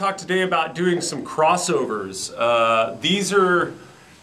talk today about doing some crossovers. These are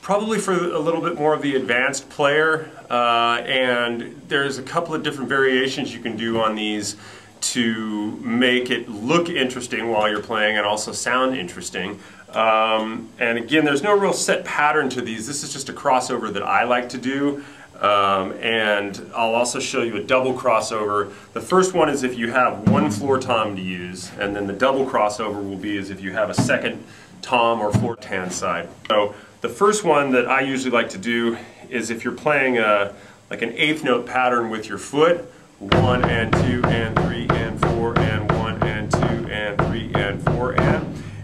probably for a little bit more of the advanced player, and there's a couple of different variations you can do on these to make it look interesting while you're playing and also sound interesting. And again, there's no real set pattern to these. This is just a crossover that I like to do. And I'll also show you a double crossover. The first one is if you have one floor tom to use, and then the double crossover will be as if you have a second tom or floor hand side. So the first one that I usually like to do is if you're playing like an eighth note pattern with your foot, 1 and 2 and 3 and 4 and 1 and 2 and 3 and 4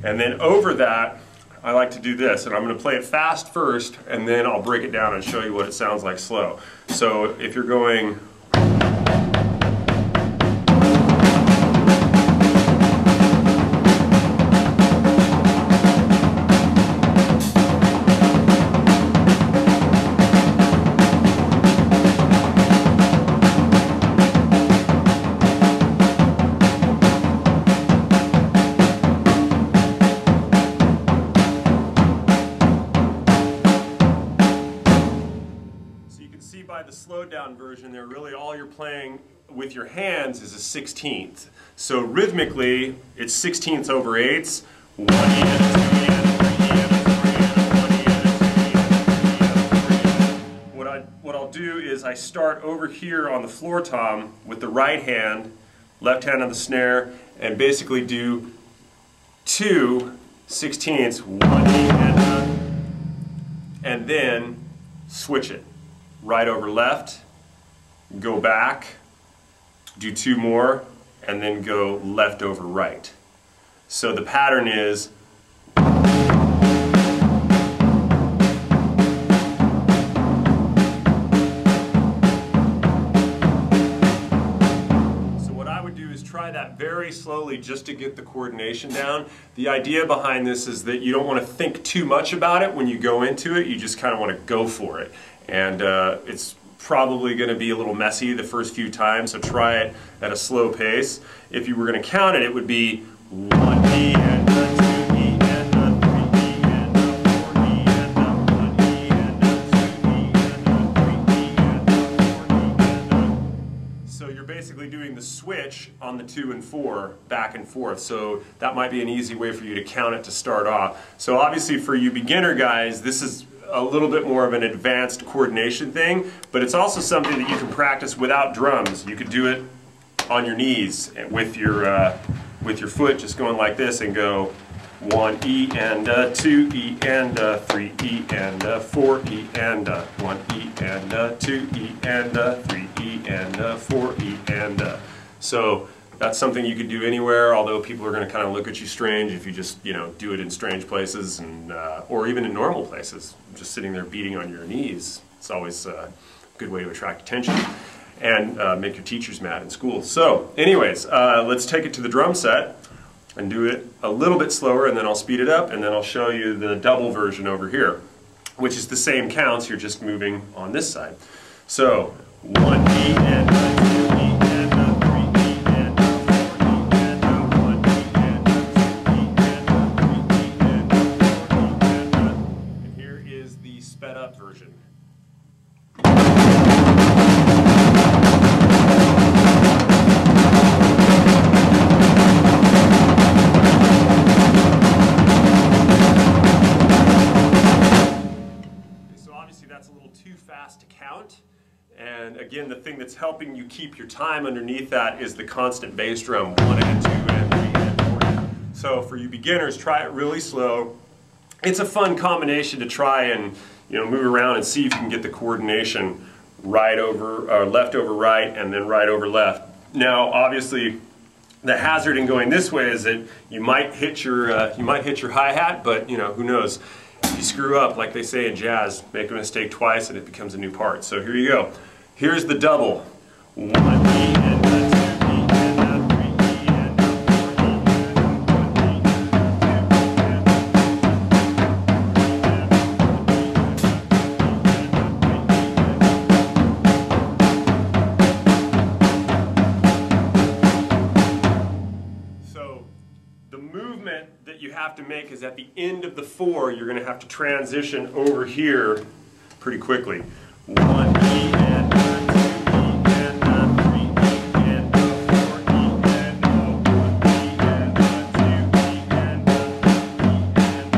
and then over that I like to do this, and I'm going to play it fast first, and then I'll break it down and show you what it sounds like slow. So if you're going... See by the slowed down version there, really all you're playing with your hands is a 16th. So rhythmically it's 16ths over 8ths, 1 E and a 2 E and a 3 E and a 4 E and a 1 E and a 2 E and a 3 E and a 3 E. What I'll do is I start over here on the floor tom with the right hand, left hand on the snare, and basically do 2 16ths, 1 E and then switch it. Right over left, go back, do 2 more, and then go left over right. So the pattern is try that very slowly just to get the coordination down. The idea behind this is that you don't want to think too much about it when you go into it. You just kind of want to go for it. And it's probably going to be a little messy the first few times, so try it at a slow pace. If you were going to count it, it would be 1 E and a 2 E and a 3 E and a 4 E and a 1 E and a 2 E and a 3 E and a 4 E and a... So you're basically doing the switch on the 2 and 4 back and forth. So that might be an easy way for you to count it to start off. So obviously for you beginner guys, this is a little bit more of an advanced coordination thing, but it's also something that you can practice without drums. You could do it on your knees with your foot, just going like this and go 1 E and 2 E and 3 E and 4 E and 1 E and 2 E and 3 E and 4 E and so that's something you could do anywhere, although people are going to kind of look at you strange if you just, do it in strange places and or even in normal places. Just sitting there beating on your knees. It's always a good way to attract attention and make your teachers mad in school. So anyways, let's take it to the drum set and do it a little bit slower, and then I'll speed it up, and then I'll show you the double version over here, which is the same counts, you're just moving on this side. So 1 E and 2 E and 3 E and 4 E and 1 E and 2 E and 3 E and 4 E and here is the sped up version. That's a little too fast to count, and again the thing that's helping you keep your time underneath that is the constant bass drum, 1 and 2 and 3 and 4. So for you beginners, try it really slow. It's a fun combination to try and move around and see if you can get the coordination right over or left over right and then right over left. Now obviously the hazard in going this way is that you might hit your hi-hat, but who knows. If you screw up, like they say in jazz, make a mistake twice and it becomes a new part. So here you go. Here's the double. 1 E and a 2 E and a 3 E and a 4 E and a 1 E. So the movement that have to make is at the end of the 4, you're going to have to transition over here pretty quickly. 1 E and 2 E and 3 E and 4 E and 1 E and 2 E and 3 E and 4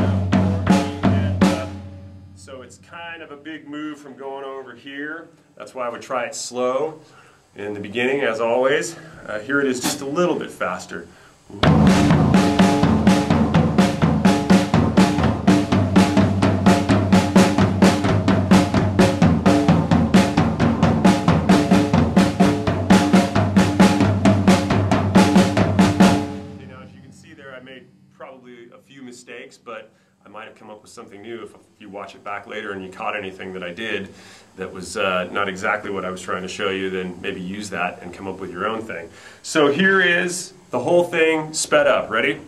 E and so it's kind of a big move from going over here. That's why I would try it slow in the beginning, as always. Here it is just a little bit faster. Probably a few mistakes, but I might have come up with something new if you watch it back later and you caught anything that I did that was not exactly what I was trying to show you. Then maybe use that and come up with your own thing. So here is the whole thing sped up. Ready?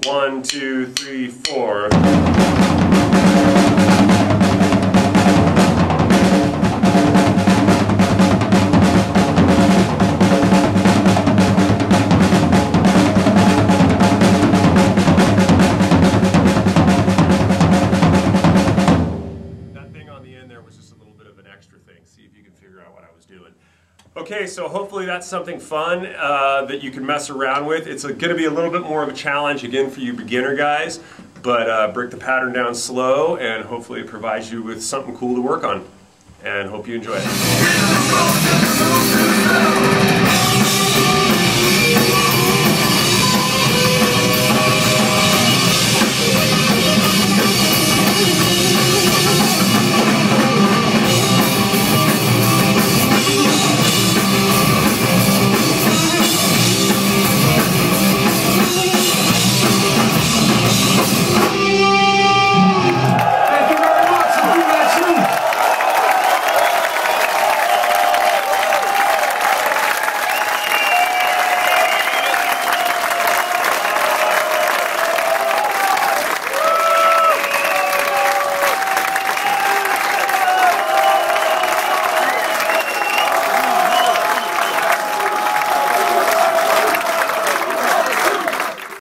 1, 2, 3, 4. Okay, so hopefully that's something fun that you can mess around with. It's going to be a little bit more of a challenge, again, for you beginner guys, but break the pattern down slow, and hopefully it provides you with something cool to work on. And hope you enjoy it.